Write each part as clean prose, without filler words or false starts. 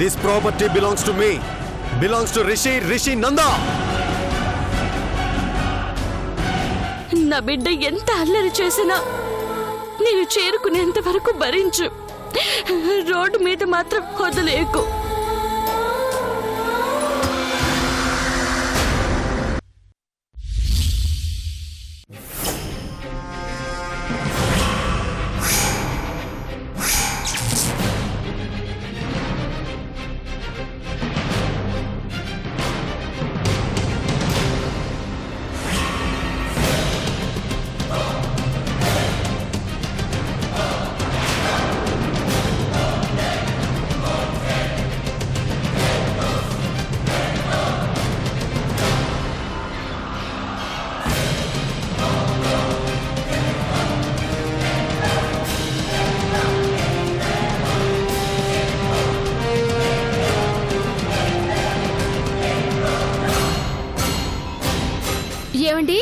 This property belongs to me. Belongs to Rishi Nanda. నా బిడ్డ ఎంత అల్లరి చేసినా నేను చేరుకునేంత వరకు భరించు. రోడ్డు మీద మాత్రం వదిలేకు. ఏమండి?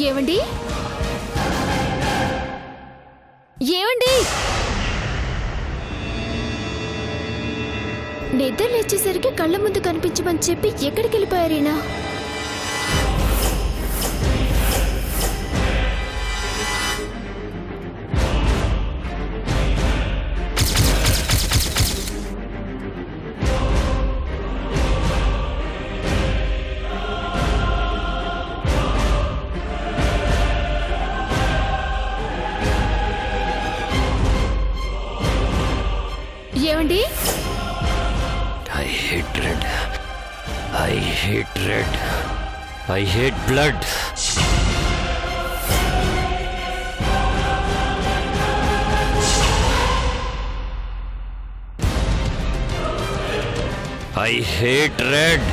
ఏమండి? ఏమండి? నిద్ర లేచేసరికి కళ్ళ ముందు కనిపించమని చెప్పి ఎక్కడికి వెళ్ళిపోయారేనా? ఏమండి? I hate red. I hate red. I hate blood. I hate red.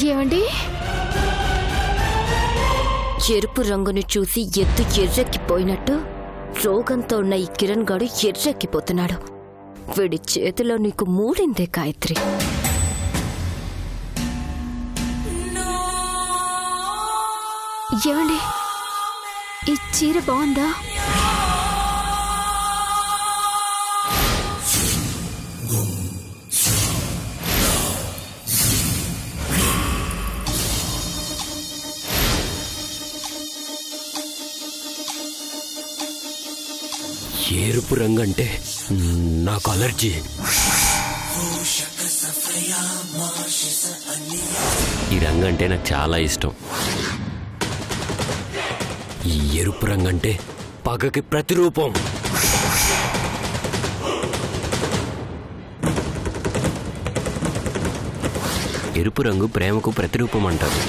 ఏమండి? ఎరుపు రంగుని చూసి ఎద్దు ఎర్రెక్కిపోయినట్టు రోగంతో ఉన్న ఈ కిరణ్ గాడు ఎర్రెక్కిపోతున్నాడు. వీడి చేతిలో నీకు మూడిందే గాయత్రి. ఏమండి? ఈ చీర బాగుందా? ఎరుపు రంగు అంటే నాకు అలర్జీ. ఈ రంగు అంటే నాకు చాలా ఇష్టం. ఈ ఎరుపు రంగు అంటే పగకి ప్రతిరూపం. ఎరుపు రంగు ప్రేమకు ప్రతిరూపం అంటారు.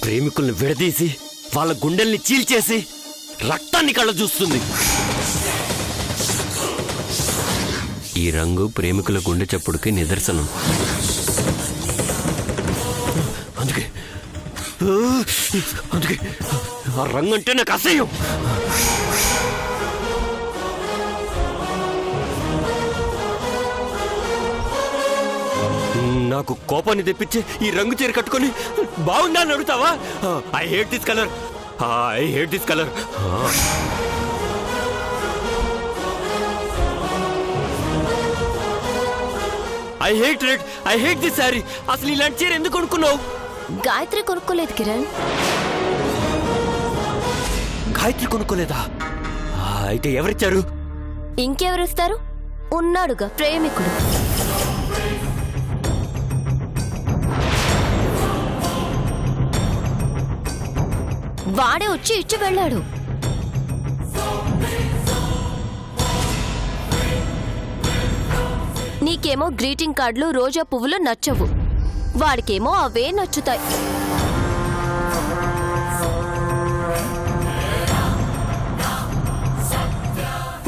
ప్రేమికుల్ని విడదీసి వాళ్ళ గుండెల్ని చీల్చేసి రక్తాన్ని కళ్ళ చూస్తుంది. ఈ రంగు ప్రేమికుల గుండె చప్పుడుకి నిదర్శనం. అందుకే ఆ రంగు అంటే నాకు అసహ్యం. నాకు కోపాన్ని తెప్పించి ఈ రంగు చీర కట్టుకొని బాగుందా అని అడుగుతావా? I hate this colour. I hate this colour. I hate red. I hate this sorry. అసలు ఇలాంటి చీర ఎందుకు కొనుక్కున్నావు? గాయత్రి కొనుక్కోలేదు కిరణ్. గాయత్రి కొనుక్కోలేదా? అయితే ఎవరిచ్చారు? ఇంకెవరిస్తారు? ఉన్నాడుగా ప్రేమికుడు. వాడే వచ్చి ఇచ్చి వెళ్ళాడు. నీకేమో గ్రీటింగ్ కార్డులు రోజా పువ్వులు నచ్చవు, వాడికేమో అవే నచ్చుతాయి.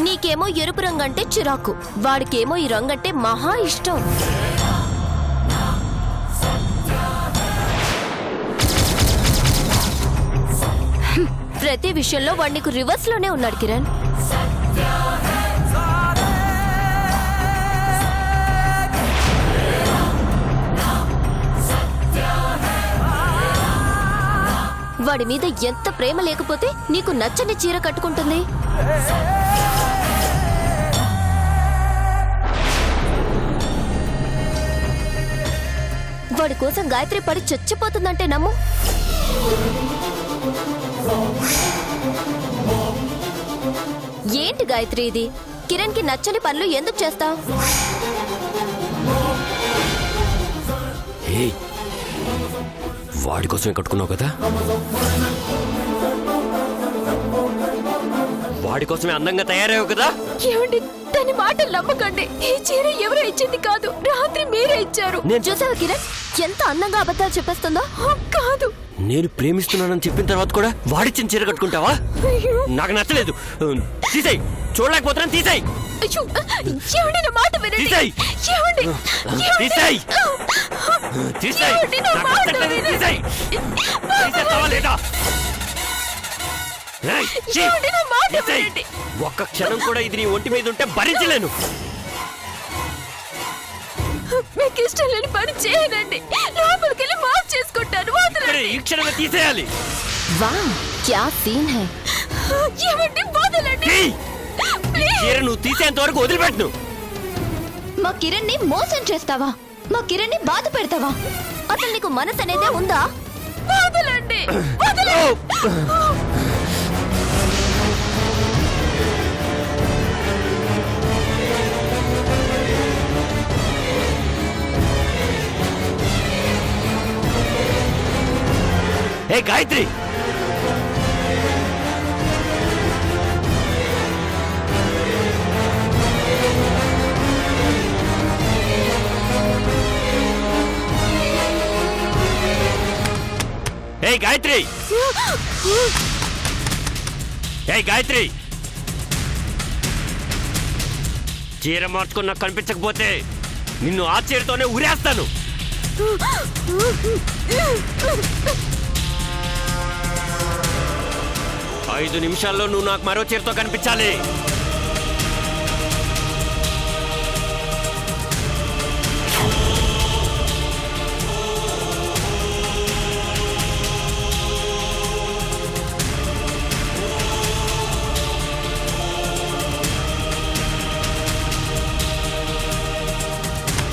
నీకేమో ఎరుపు రంగు అంటే చిరాకు, వాడికేమో ఈ రంగు అంటే మహా ఇష్టం. ప్రతి విషయంలో వాడు నీకు రివర్స్ లోనే ఉన్నాడు కిరణ్. వాడి మీద ఎంత ప్రేమ లేకపోతే నీకు నచ్చని చీర కట్టుకుంటుంది. వాడి కోసం గాయత్రి పడి చచ్చిపోతుందంటే నమ్ము. ఏంటి గాయత్రి ఇది? కిరణ్ కి నచ్చని పనులు ఎందుకు చేస్తావు? వాడి కోసమే కట్టుకున్నావు కదా, వాడి కోసమే అందంగా తయారయ్యావు కదా. ఏమండి, దాని మాటలు నమ్మకండి. ఈ చీర ఎవరో ఇచ్చింది కాదు, రాత్రి మీరే ఇచ్చారు. చూసావా కిరణ్ ఎంత అందంగా అబద్ధాలు చెప్పేస్తుందో? కాదు, నేను ప్రేమిస్తున్నానని చెప్పిన తర్వాత కూడా వాడిచ్చిన చీర కట్టుకుంటావా? నాకు నచ్చలేదు. తీసేయ్, చూడలేకపోతున్నాను. తీసేయ్. అయ్యో, ఏమండి నా మాట వినండి. తీసేయ్. ఏమండి, తీసేయ్. తీసేయ్. ఏమండి, నా నాకు మాట నచ్చట్లేదు. వినండి. తీసేయ్. తీసేస్తావా లేదా? ఏయ్, ఛీ. ఏమండి, నా మాట తీసేయ్. వినండి. ఒక్క క్షణం కూడా ఇది నీ ఒంటి మీద ఉంటే భరించలేను. మీకు ఇష్టం లేని పని చేయనండి. లోపలికి వెళ్ళి మాఫ్ చేసుకుంటాను. వదలండి. ఈ క్షణమే తీసేయాలి. వావ్, క్యా సీన్ హై. ఏమండి, వదలండి. ఈ చీర నువ్వు తీసేంత వరకు వదిలిపెట్టను. మా కిరణ్ ని మోసం చేస్తావా? మా కిరణ్ ని బాధ పెడతావా? అసలు నీకు మనసు అనేదే ఉందా? వదలండి, వదలండి. ఏ గాయత్రి, ఏ గాయత్రి, ఏ గాయత్రి, చీర మార్చుకుని నాకు కనిపించకపోతే నిన్ను ఆ చీరతోనే ఉరేస్తాను. 5 నిమిషాల్లో నువ్వు నాకు మరో చీరతో కనిపించాలి.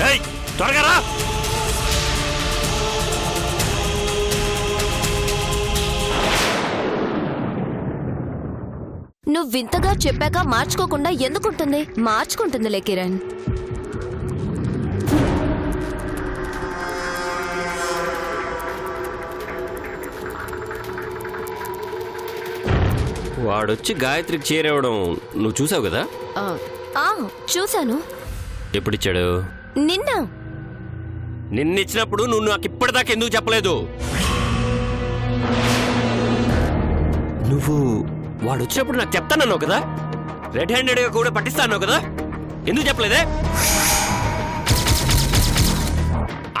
ఏయ్, త్వరగా రా. నువ్వింతగా చెప్పాక మార్చుకోకుండా ఎందుకుంటుంది? మార్చుకుంటుందిలే కిరణ్. వాడొచ్చి గాయత్రికి చేరేవడం నువ్వు చూసావు కదా? చూశాను. ఎప్పుడిచ్చాడు? నిన్నిచ్చినప్పుడు నువ్వు నాకు ఇప్పటిదాకా ఎందుకు చెప్పలేదు? నువ్వు వాడు వచ్చినప్పుడు నాకు చెప్తానన్నావు కదా, రెడ్ హ్యాండెడ్గా కూడా పట్టిస్తాను కదా, ఎందుకు చెప్పలేదే?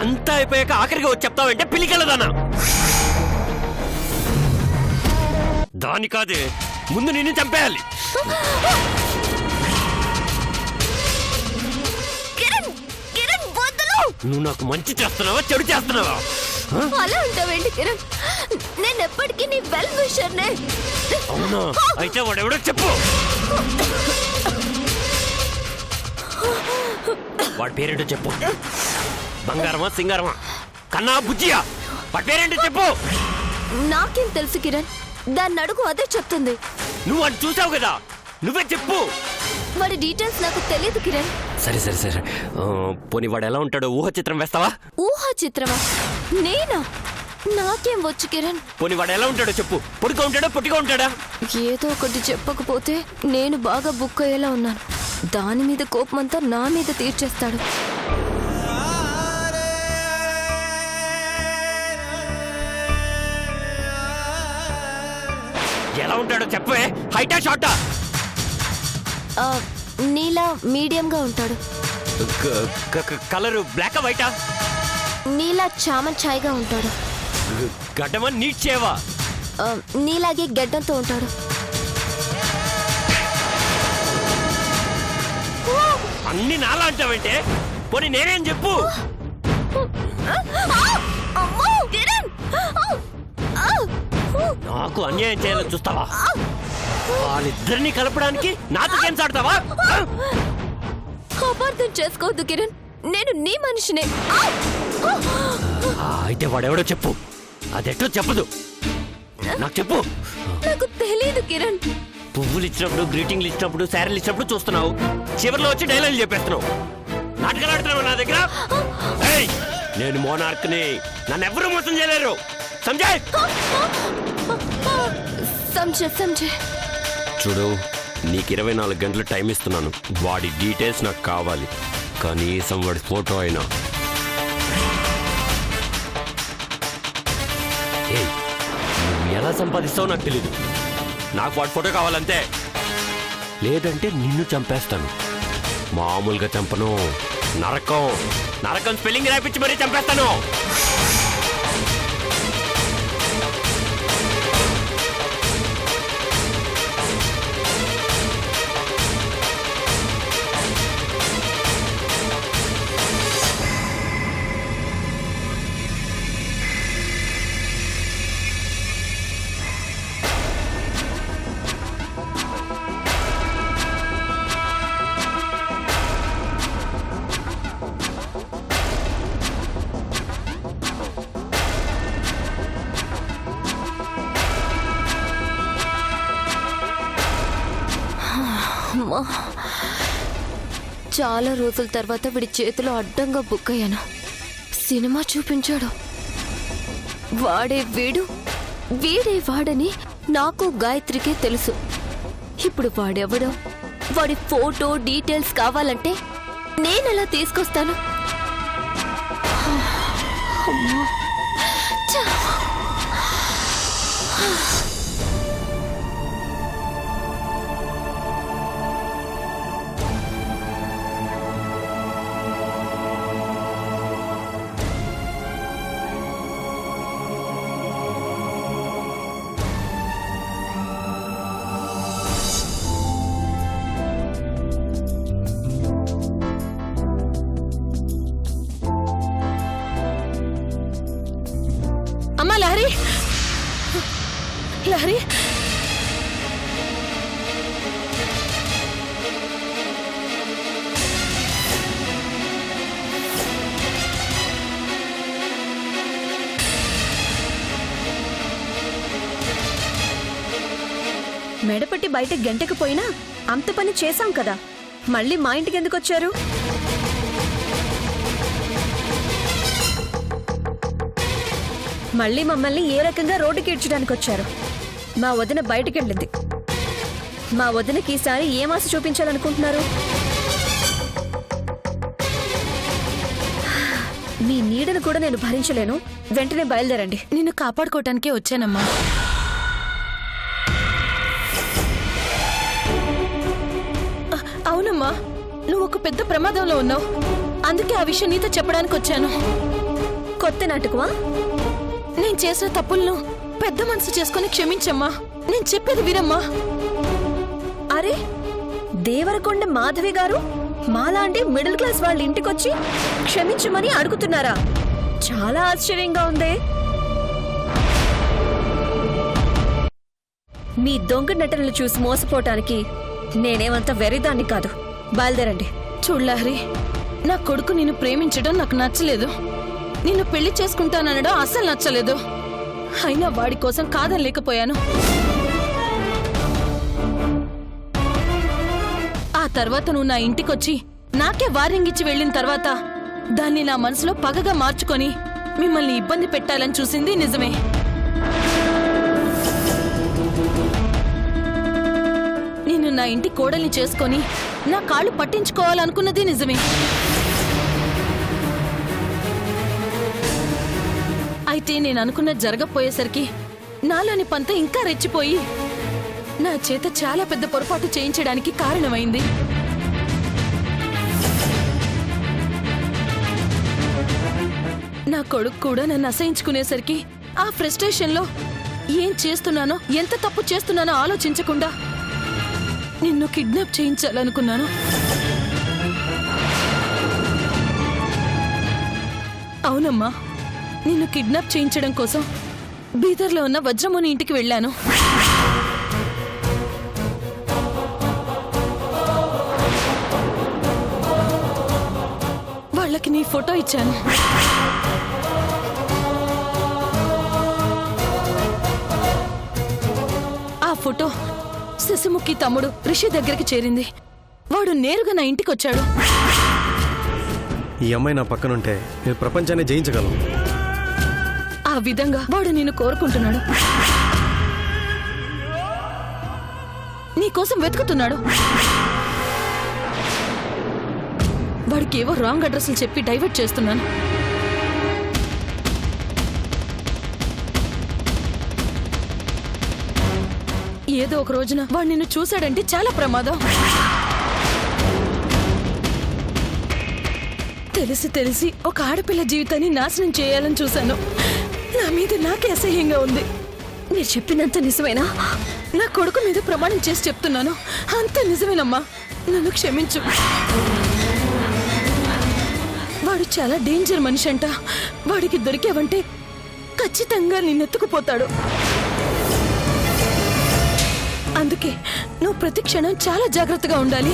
అంతా అయిపోయాక ఆఖరిగా వచ్చి చెప్తావంటే పిలికెళ్ళదానా? దాని కాదే, ముందు నిన్ను చంపేయాలి. నువ్వు నాకు మంచి చేస్తున్నావా చెడు చేస్తున్నావా? అలా అంటావేంటి కిరణ్? నేను ఎప్పటికీ నీ వెల్ విషర్నే. అవునా? అయితే వాడెవడో చెప్పు. వాడి పేరేంటో చెప్పు. బంగారమా సింగారమా కన్నా బుజ్జియా? వాడి పేరేంటో చెప్పు. నాకేం తెలుసు కిరణ్? దాన్ని అడుగు, అదే చెప్తుంది. నువ్వు వాడిని చూసావు కదా, నువ్వే చెప్పు. వాడి డీటెయిల్స్ నాకు తెలియదు కిరణ్. సరే సరే సరే, పోనీ వాడు ఎలా ఉంటాడో ఊహ చిత్రం వేస్తావా? ఊహ చిత్రమా? నేనా? నాకేం వచ్చు కిరణ్? పోనీ వాడు ఎలా ఉంటాడో చెప్పు. పొడిగా ఉంటాడా పొట్టిగా ఉంటాడా? ఏదో ఒకటి చెప్పకపోతే నేను బాగా బుక్ అయ్యేలా ఉన్నాను. దాని మీద కోపమంతా నా మీద తీర్చేస్తాడు. ఉంటాడో చెప్పే. హైటా షార్టా? నీలా మీడియంగా ఉంటాడు. Colour black వైటా? నీలా చామన్ ఛాయ్గా ఉంటాడు. గడ్డమా నీట్ చేవా? నీలాగే గడ్డంతో ఉంటాడు. అన్ని నాలా అంటావంటే పోనీ నేనేం చెప్పు. నాకు అన్యాయం చేయాలని చూస్తావా? వాళ్ళిద్దరిని కలపడానికి నాతో గేమ్స్ ఆడతావా? అపార్థం చేసుకోవద్దు కిరణ్, నేను నీ మనిషినే. అయితే వాడెవడో చెప్పు. అదెట్టో చెప్పదు, నాకు చెప్పు. నాకు తెలీదు కిరణ్. పువ్వులు ఇచ్చినప్పుడు, గ్రీటింగ్లు ఇచ్చినప్పుడు, శారీలు ఇచ్చినప్పుడు చూస్తున్నావు, చివరిలో వచ్చి డైలాగులు చెప్పేస్తున్నావు. నాటకాలు ఆడుతున్నావు నా దగ్గర. ఏయ్, నేను మోనార్క్ని, నన్ను ఎవరు మోసం చేయలేరు. సంజయ్ సంజయ్ చూడు, నీకు 24 గంటలు టైం ఇస్తున్నాను. వాడి డీటెయిల్స్ నాకు కావాలి, కనీసం వాడి ఫోటో అయినా. ఏయ్, నువ్వు ఎలా సంపాదిస్తావో నాకు తెలీదు. నాకు వాడి ఫోటో కావాలంతే, లేదంటే నిన్ను చంపేస్తాను. మామూలుగా చంపను, నరకం నరకం స్పెల్లింగ్ రాయించి మరీ చంపేస్తాను. చాలా రోజుల తర్వాత వీడి చేతిలో అడ్డంగా బుక్ అయ్యాను. సినిమా చూపించాడు. వాడే వీడు, వీడే వాడని నాకు గాయత్రికి తెలుసు. ఇప్పుడు వాడెవడో, వాడి ఫోటో డీటెయిల్స్ కావాలంటే నేనెలా తీసుకొస్తాను? అమ్మో. అమ్మా లహరి, లహరి, మెడపట్టి బయట గంటకు పోయినా అంత పని చేశాం కదా, మళ్ళీ మా ఇంటికి ఎందుకు వచ్చారు? మళ్ళీ మమ్మల్ని ఏ రకంగా రోడ్డుకి ఈడ్చడానికి వచ్చారు? మా వదిన బయటికి వెళ్ళింది. మా వదినకి ఈసారి ఏం ఆశ చూపించాలనుకుంటున్నారు? మీ నీడను కూడా నేను భరించలేను. వెంటనే బయలుదేరండి. నిన్ను కాపాడుకోవటానికే వచ్చానమ్మా. అవునమ్మా, నువ్వు ఒక పెద్ద ప్రమాదంలో ఉన్నావు. అందుకే ఆ విషయం నీతో చెప్పడానికి వచ్చాను. కొత్త నాటకమా? నేను చేసిన తప్పులను పెద్ద మనసు చేసుకుని క్షమించమ్మా. నేను చెప్పేది వినమ్మా. అరే, దేవరకొండ మాధవి గారు మాలాంటి మిడిల్ క్లాస్ వాళ్ళ ఇంటికొచ్చి క్షమించమని అడుగుతున్నారా? చాలా ఆశ్చర్యంగా ఉందే. మీ దొంగ నటనలు చూసి మోసపోవటానికి నేనేమంత వెర్రిదాన్ని కాదు. బయలుదేరండి. చూడలహరి, నా కొడుకు నిన్ను ప్రేమించడం నాకు నచ్చలేదు. నిన్ను పెళ్లి చేసుకుంటాననడం అస్సలు నచ్చలేదు. అయినా వాడి కోసం కాదనలేకపోయాను. ఆ తర్వాత నువ్వు నా ఇంటికొచ్చి నాకే వార్నింగ్ ఇచ్చి వెళ్ళిన తర్వాత దాన్ని నా మనసులో పగగా మార్చుకొని మిమ్మల్ని ఇబ్బంది పెట్టాలని చూసింది నిజమే. నిన్ను నా ఇంటి కోడల్ని చేసుకొని నా కాళ్ళు పట్టించుకోవాలనుకున్నది నిజమే. అయితే నేను అనుకున్నది జరగపోయేసరికి నాలోని పంత ఇంకా రెచ్చిపోయి నా చేత చాలా పెద్ద పొరపాటు చేయించడానికి కారణమైంది. నా కొడుకు కూడా నన్ను అసహించుకునేసరికి ఆ ఫ్రస్ట్రేషన్లో ఏం చేస్తున్నానో ఎంత తప్పు చేస్తున్నానో ఆలోచించకుండా నిన్ను కిడ్నాప్ చేయించాలనుకున్నాను. అవునమ్మా, నిన్ను కిడ్నాప్ చేయించడం కోసం బీదర్లో ఉన్న వజ్రముని ఇంటికి వెళ్ళాను. వాళ్ళకి నీ ఫోటో ఇచ్చాను. ఆ ఫోటో శశిముఖి తమ్ముడు రిషి దగ్గరికి చేరింది. వాడు నేరుగా నా ఇంటికి వచ్చాడు. ఈ అమ్మాయి నా పక్కనుంటే నేను ప్రపంచాన్ని జయించగలను. ఆ విధంగా వాడు నిన్ను కోరుకుంటున్నాడు, నీకోసం వెతుకుతున్నాడు. వాడికి ఏవో రాంగ్ అడ్రస్లు చెప్పి డైవర్ట్ చేస్తున్నాను. ఏదో ఒక రోజున వాడు నిన్ను చూశాడంటే చాలా ప్రమాదం. తెలిసి తెలిసి ఒక ఆడపిల్ల జీవితాన్ని నాశనం చేయాలని చూశాను. నా మీద నాకే అసహ్యంగా ఉంది. మీరు చెప్పినంత నిజమేనా? నా కొడుకు మీద ప్రమాణం చేసి చెప్తున్నాను, అంత నిజమేనమ్మా. నన్ను క్షమించు. వాడు చాలా డేంజర్ మనిషి అంట. వాడికి దొరికావంటే ఖచ్చితంగా నిన్నెత్తుకుపోతాడు. అందుకే నువ్వు ప్రతి క్షణం చాలా జాగ్రత్తగా ఉండాలి.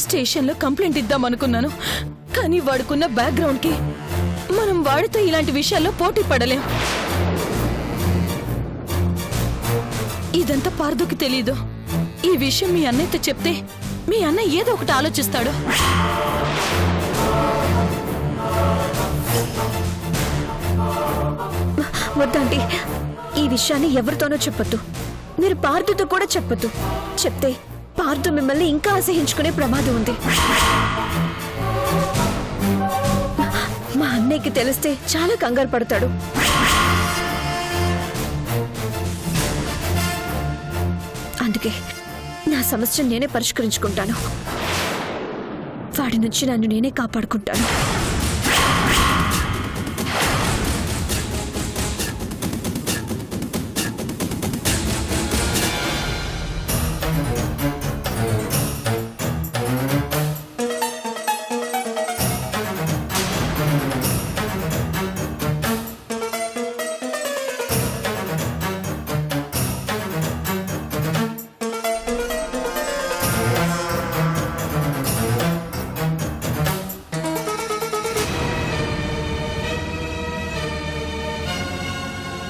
స్టేషన్లో కంప్లైంట్ ఇద్దామనుకున్నాను, కానీ వాడుకున్న బ్యాక్గ్రౌండ్కి మనం వాడితో ఇలాంటి విషయాల్లో పోటీ పడలేం. ఇదంతా పార్దుకి తెలీదు. ఈ విషయం మీ అన్నయ్యతో చెప్తే మీ అన్న ఏదో ఒకటి ఆలోచిస్తాడు. వద్దండి, ఈ విషయాన్ని ఎవరితోనో చెప్పొద్దు. మీరు పార్థుతో కూడా చెప్పొద్దు. చెప్తే పార్థు మిమ్మల్ని ఇంకా అసహించుకునే ప్రమాదం ఉంది. మా అన్నయ్యకి తెలిస్తే చాలా కంగారు పడతాడు. అందుకే నా సమస్య నేనే పరిష్కరించుకుంటాను. వాడి నుంచి నన్ను నేనే కాపాడుకుంటాను.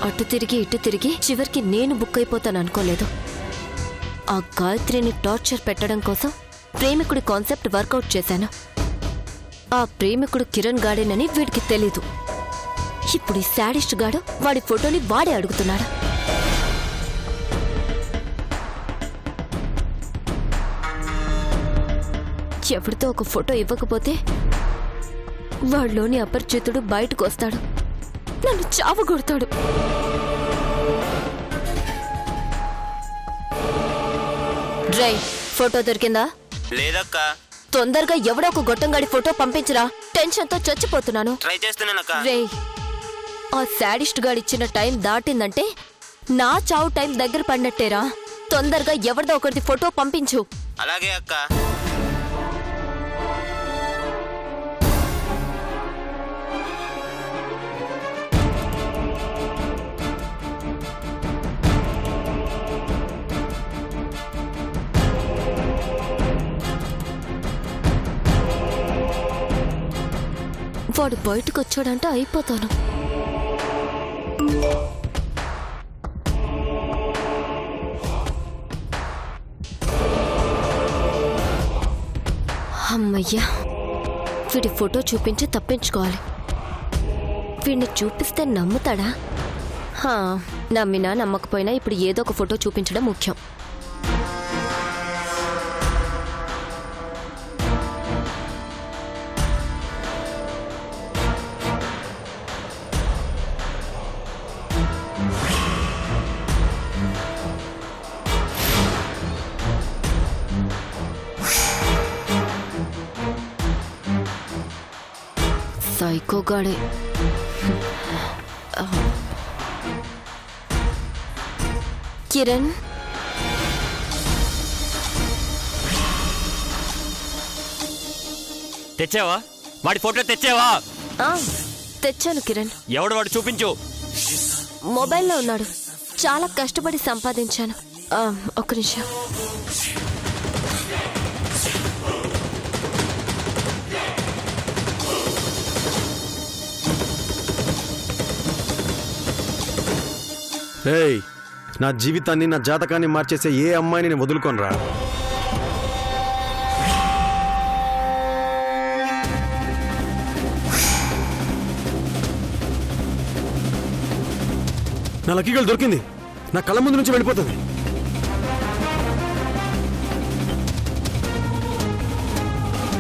అటు తిరిగి ఇటు తిరిగి చివరికి నేను బుక్ అయిపోతాను అనుకోలేదు. ఆ గాయత్రిని టార్చర్ పెట్టడం కోసం ప్రేమికుడి కాన్సెప్ట్ వర్కౌట్ చేశాను. ఆ ప్రేమికుడు కిరణ్ గాడేనని వీడికి తెలీదు. ఇప్పుడు ఈ శాడిస్ట్ గాడు వాడి ఫోటోని వాడే అడుగుతున్నాడు. ఎవరితో ఒక ఫోటో ఇవ్వకపోతే వాడిలోని అపరిచితుడు బయటకు వస్తాడు, నన్ను చావగొడతాడు. డ్రై ఫోటో దొరికిందా? లేదక్క. తొందరగా ఎవడో ఒక గొట్టంగాడి ఫోటో పంపించరా, టెన్షన్ తో చచ్చిపోతున్నాను. ట్రై చేస్తున్నానక్క. రే, ఆ శాడిస్ట్ గాడిచ్చిన టైం దాటిందంటే నా చావు టైం దగ్గర పడినట్టేరా. తొందరగా ఎవరిదో ఒకరిది ఫోటో పంపించు. అలాగే అక్క. వాడు బయటకు వచ్చాడంటే అయిపోతాను. అమ్మయ్యా, వీడి ఫోటో చూపించి తప్పించుకోవాలి. వీడిని చూపిస్తే నమ్ముతాడా? నమ్మినా నమ్మకపోయినా ఇప్పుడు ఏదో ఒక ఫోటో చూపించడం ముఖ్యం. సైకోగాడే. కిరణ్, తెచ్చావా? వాడి ఫోటో తెచ్చావా? ఆ, తెచ్చాను కిరణ్. ఎవడు వాడు చూపించు. మొబైల్లో ఉన్నాడు. చాలా కష్టపడి సంపాదించాను. ఒక్క నిమిషం. ఏయ్, నా జీవితాన్ని నా జాతకాన్ని మార్చేసే ఏ అమ్మాయిని నేను వదులుకోనరా. నా లక్కీ గర్ల్ దొరికింది. నా కళ్ళ ముందు నుంచి వెళ్ళిపోతుంది.